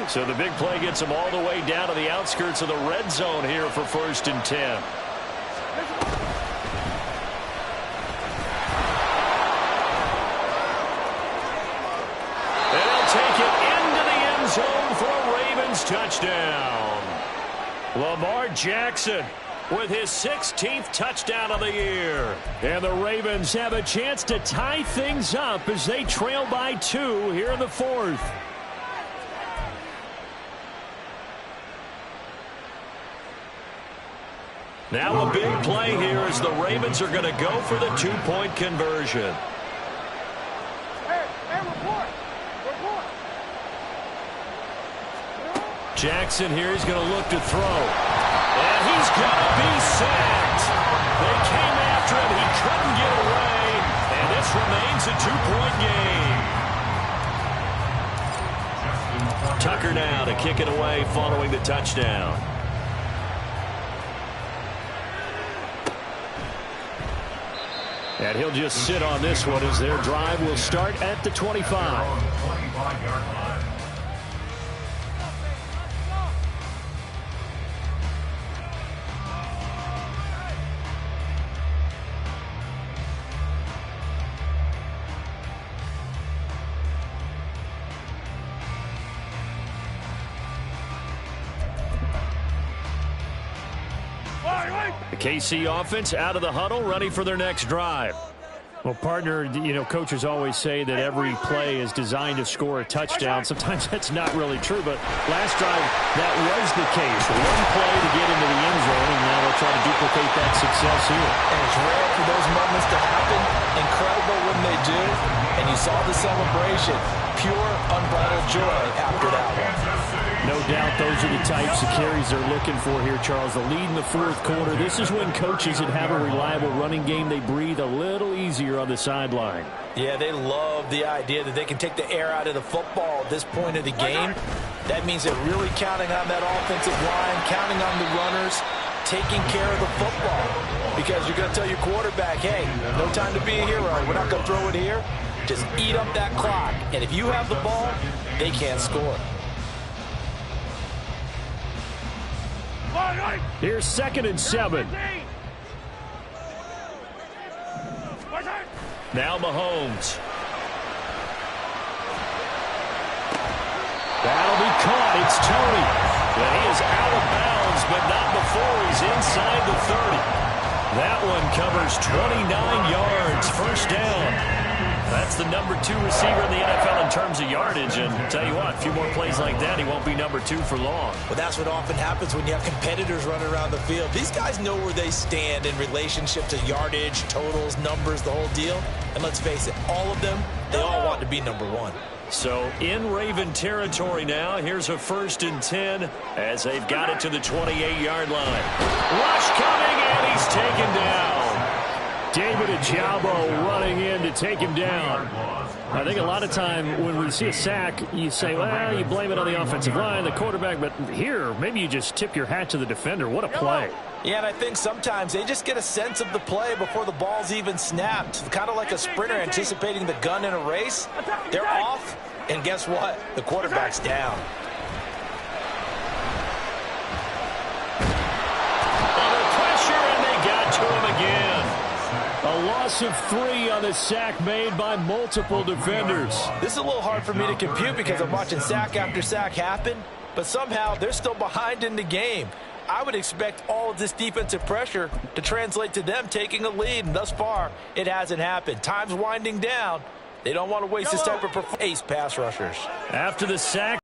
So the big play gets them all the way down to the outskirts of the red zone here for 1st and 10. And they'll take it into the end zone for a Ravens touchdown. Lamar Jackson with his 16th touchdown of the year. And the Ravens have a chance to tie things up as they trail by 2 here in the 4th. Now a big play here as the Ravens are going to go for the 2-point conversion. Jackson here is going to look to throw. And he's going to be sacked. They came after him. He couldn't get away. And this remains a 2-point game. Tucker now to kick it away following the touchdown. And he'll just sit on this one as their drive will start at the 25. The KC offense out of the huddle, ready for their next drive. Well, partner, you know, coaches always say that every play is designed to score a touchdown. Sometimes that's not really true, but last drive, that was the case. One play to get into the end zone, and now they'll try to duplicate that success here. And it's rare for those moments to happen. Incredible when they do. And you saw the celebration. Pure, unbridled joy after that one. No doubt those are the types of carries they're looking for here, Charles. The lead in the 4th quarter. This is when coaches that have a reliable running game, they breathe a little easier on the sideline. Yeah, they love the idea that they can take the air out of the football at this point of the game. That means they're really counting on that offensive line, counting on the runners, taking care of the football. Because you're going to tell your quarterback, hey, no time to be a hero. We're not going to throw it here. Just eat up that clock. And if you have the ball, they can't score. Here's 2nd and 7. Now Mahomes. That'll be caught. It's Tony. And he is out of bounds, but not before he's inside the 30. That one covers 29 yards. 1st down. That's the number 2 receiver in the NFL in terms of yardage. And tell you what, a few more plays like that, he won't be number 2 for long. Well, that's what often happens when you have competitors running around the field. These guys know where they stand in relationship to yardage, totals, numbers, the whole deal. And let's face it, all of them, they all want to be number 1. So in Raven territory now, here's a 1st and 10 as they've got it to the 28-yard line. Rush coming, and he's taken down. David Ojabo running in to take him down. I think a lot of time when we see a sack, you say, well, you blame it on the offensive line, the quarterback, but here, maybe you just tip your hat to the defender. What a play. Yeah, and I think sometimes they just get a sense of the play before the ball's even snapped. Kind of like a sprinter anticipating the gun in a race. They're off, and guess what? The quarterback's down. Under pressure, and they got to him again. A loss of 3 on the sack made by multiple defenders. This is a little hard for me to compute because I'm watching sack after sack happen, but somehow they're still behind in the game. I would expect all of this defensive pressure to translate to them taking a lead, and thus far, it hasn't happened. Time's winding down. They don't want to waste this type of ace pass rushers. After the sack,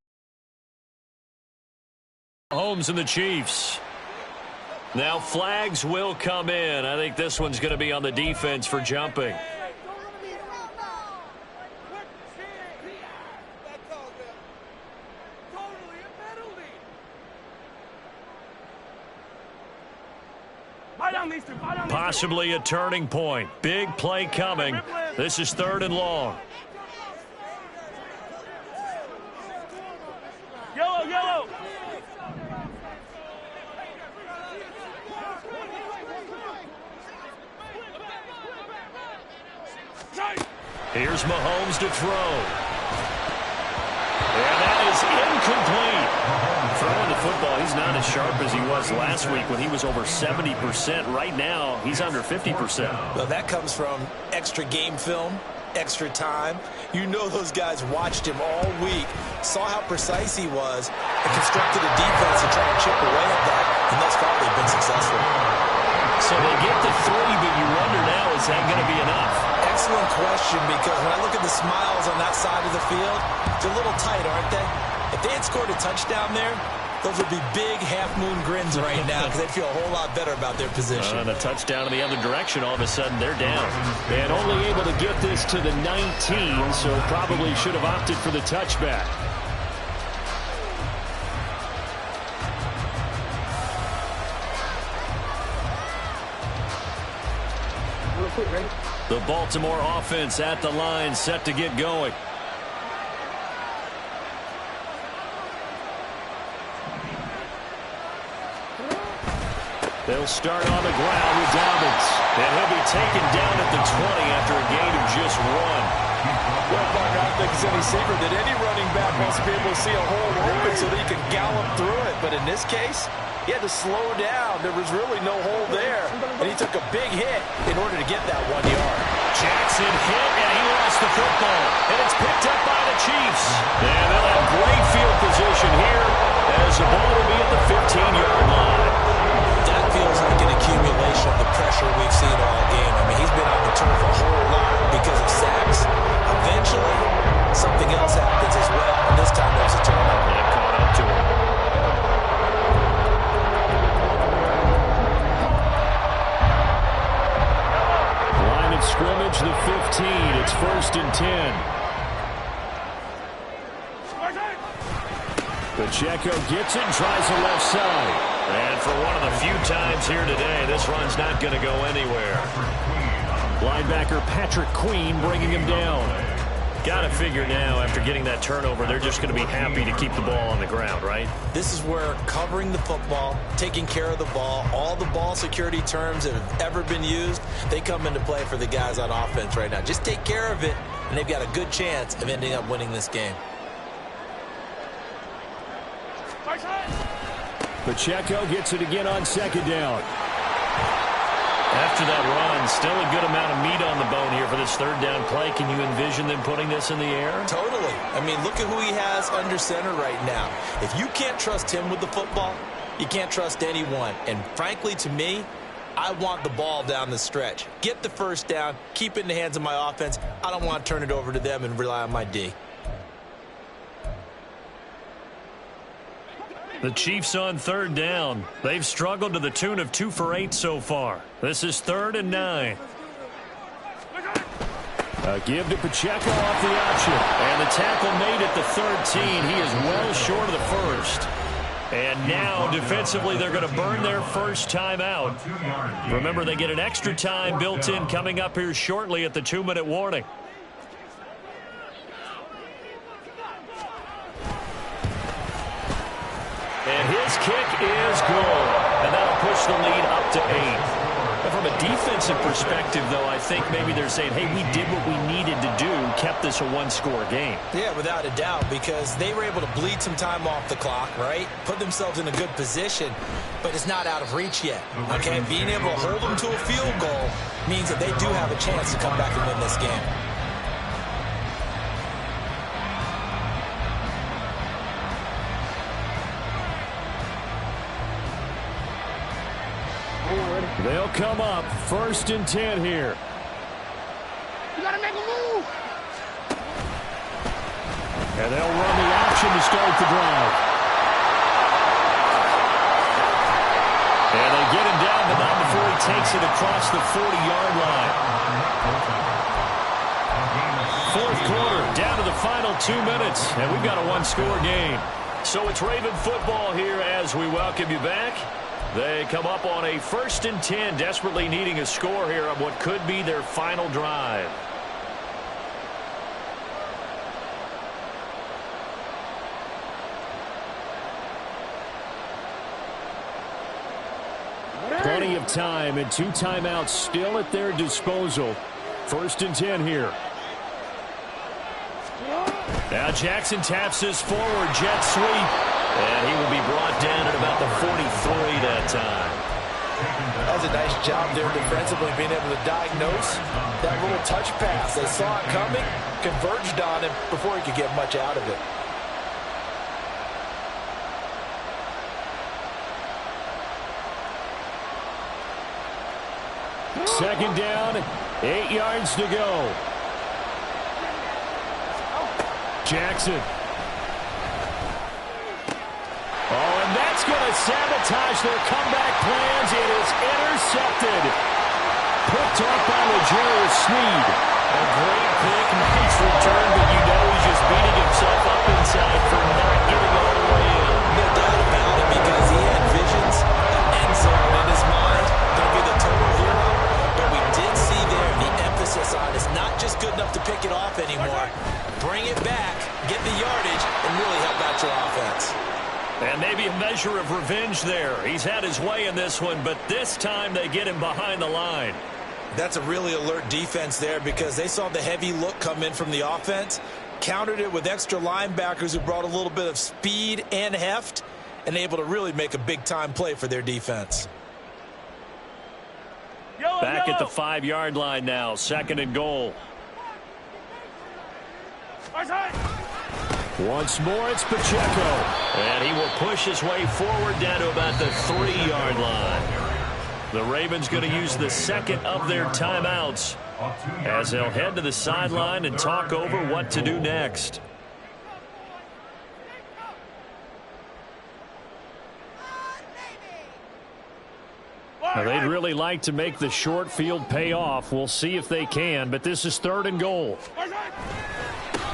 Holmes and the Chiefs. Now flags will come in. I think this one's going to be on the defense for jumping. Possibly a turning point. Big play coming This is 3rd and long. Yellow, yellow. Here's Mahomes to throw. And that is incomplete. Throwing the football, he's not as sharp as he was last week when he was over 70%. Right now, he's under 50%. Well, that comes from extra game film, extra time. You know those guys watched him all week, saw how precise he was, and constructed a defense to try and chip away at that, and thus far they've been successful. So they get the 3, but you wonder now, is that going to be enough? Excellent question, because when I look at the smiles on that side of the field, they're a little tight, aren't they? If they had scored a touchdown there, those would be big half-moon grins right now because they'd feel a whole lot better about their position. And a touchdown in the other direction, all of a sudden they're down. And only able to get this to the 19, so probably should have opted for the touchback. The Baltimore offense at the line, set to get going. They'll start on the ground with Dobbins. And he'll be taken down at the 20 after a gain of just 1. Well, Mark, I don't think it's any secret that any running back wants to be able to see a hole open so that he can gallop through it. But in this case, he had to slow down. There was really no hole there. And he took a big hit in order to get that 1 yard. Jackson hit, and he lost the football. And it's picked up by the Chiefs. And they'll have great field position here as the ball will be at the 15-yard line. That feels like an accumulation of the pressure we've seen all game. I mean, he's been on the turf a whole lot because of sacks. Eventually, something else happens as well, and this time there's a turnover. And caught up to him. Line of scrimmage, the 15. It's 1st and 10. Pacheco gets it and tries the left side. And for one of the few times here today, this run's not going to go anywhere. Linebacker Patrick Queen bringing him down. Got to figure now, after getting that turnover, they're just going to be happy to keep the ball on the ground, right? This is where covering the football, taking care of the ball, all the ball security terms that have ever been used, they come into play for the guys on offense right now. Just take care of it, and they've got a good chance of ending up winning this game. Pacheco gets it again on 2nd down. After that run, still a good amount of meat on the bone here for this 3rd down play. Can you envision them putting this in the air? Totally. I mean, look at who he has under center right now. If you can't trust him with the football, you can't trust anyone. And frankly, to me, I want the ball down the stretch. Get the 1st down, keep it in the hands of my offense. I don't want to turn it over to them and rely on my D. The Chiefs on 3rd down. They've struggled to the tune of 2 for 8 so far. This is 3rd and 9. A give to Pacheco off the option. And the tackle made at the 13. He is well short of the 1st. And now, defensively, they're going to burn their first time out. Remember, they get an extra time built in coming up here shortly at the 2-minute warning. And his kick is good. And that'll push the lead up to 8. And from a defensive perspective, though, I think maybe they're saying, hey, we did what we needed to do, kept this a one-score game. Yeah, without a doubt, because they were able to bleed some time off the clock, right? Put themselves in a good position, but it's not out of reach yet, okay? Being able to hold them to a field goal means that they do have a chance to come back and win this game. They'll come up 1st and 10 here. You gotta make a move. And they'll run the option to start the drive. And they get him down, but not before he takes it across the 40-yard line. 4th quarter, down to the final 2 minutes, and we've got a one-score game. So it's Raven football here as we welcome you back. They come up on a 1st and 10, desperately needing a score here on what could be their final drive. of time and 2 timeouts still at their disposal. 1st and 10 here. Now Jackson taps this forward jet sweep. And he will be brought down at about the 43 that time. That was a nice job there defensively, being able to diagnose that little touch pass. They saw it coming, converged on him before he could get much out of it. Second down, 8 yards to go. Jackson. Oh, and that's going to sabotage their comeback plans. It is intercepted. Picked off by L'Jarius Sneed. A great pick, nice return, but you know he's just beating himself up inside for not getting all the way in. No doubt about it, because he had visions of end zone in his mind. Going to be the total hero. But we did see there the emphasis on it's not just good enough to pick it off anymore. Bring it back, get the yardage, and really help out your offense. And maybe a measure of revenge there. He's had his way in this one, but this time they get him behind the line. That's a really alert defense there, because they saw the heavy look come in from the offense, countered it with extra linebackers who brought a little bit of speed and heft, and able to really make a big-time play for their defense. Back at the 5-yard line now, 2nd and goal. Once more, it's Pacheco. And he will push his way forward down to about the 3-yard line. The Ravens going to use the 2nd of their timeouts as they'll head to the sideline and talk over what to do next. Now, they'd really like to make the short field pay off. We'll see if they can, but this is 3rd and goal.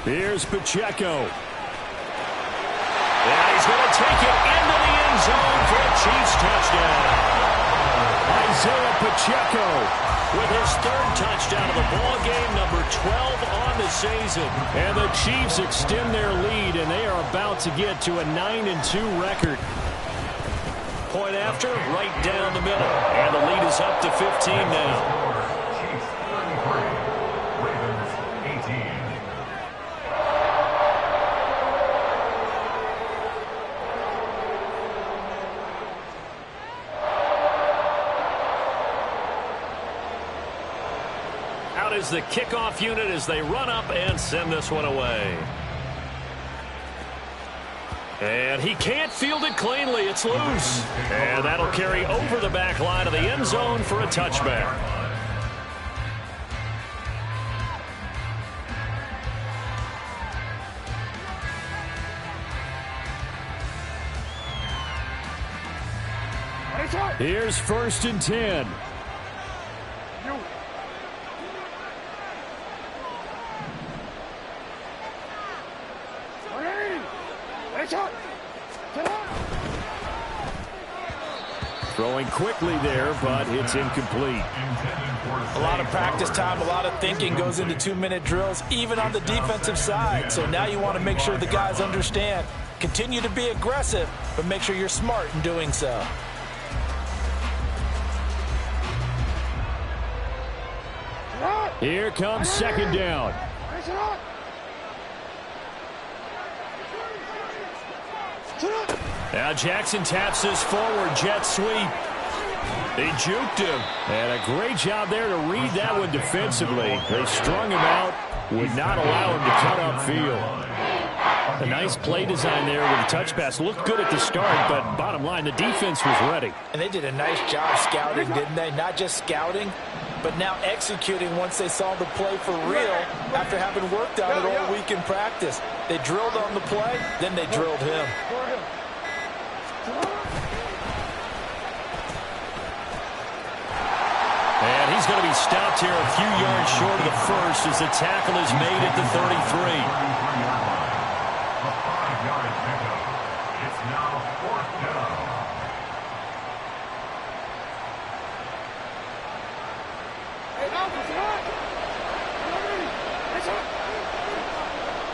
Here's Pacheco. And he's going to take it into the end zone for a Chiefs touchdown. Isaiah Pacheco with his 3rd touchdown of the ball game, number 12 on the season. And the Chiefs extend their lead, and they are about to get to a 9-2 record. Point after, right down the middle. And the lead is up to 15 now. Out is the kickoff unit as they run up and send this one away. And he can't field it cleanly. It's loose. And that'll carry over the back line of the end zone for a touchback. Here's 1st and 10. Throwing quickly there, but it's incomplete. A lot of practice time, a lot of thinking goes into 2-minute drills, even on the defensive side. So now you want to make sure the guys understand. Continue to be aggressive, but make sure you're smart in doing so. Here comes 2nd down. Now Jackson taps this forward jet sweep. They juked him. And a great job there to read that one defensively. They strung him out, would not allow him to cut upfield. A nice play design there with a touch pass. Looked good at the start, but bottom line, the defense was ready. And they did a nice job scouting, didn't they? Not just scouting, but now executing once they saw the play for real after having worked on it all week in practice. They drilled on the play, then they drilled him. And he's going to be stopped here a few yards short of the first as the tackle is made at the 33.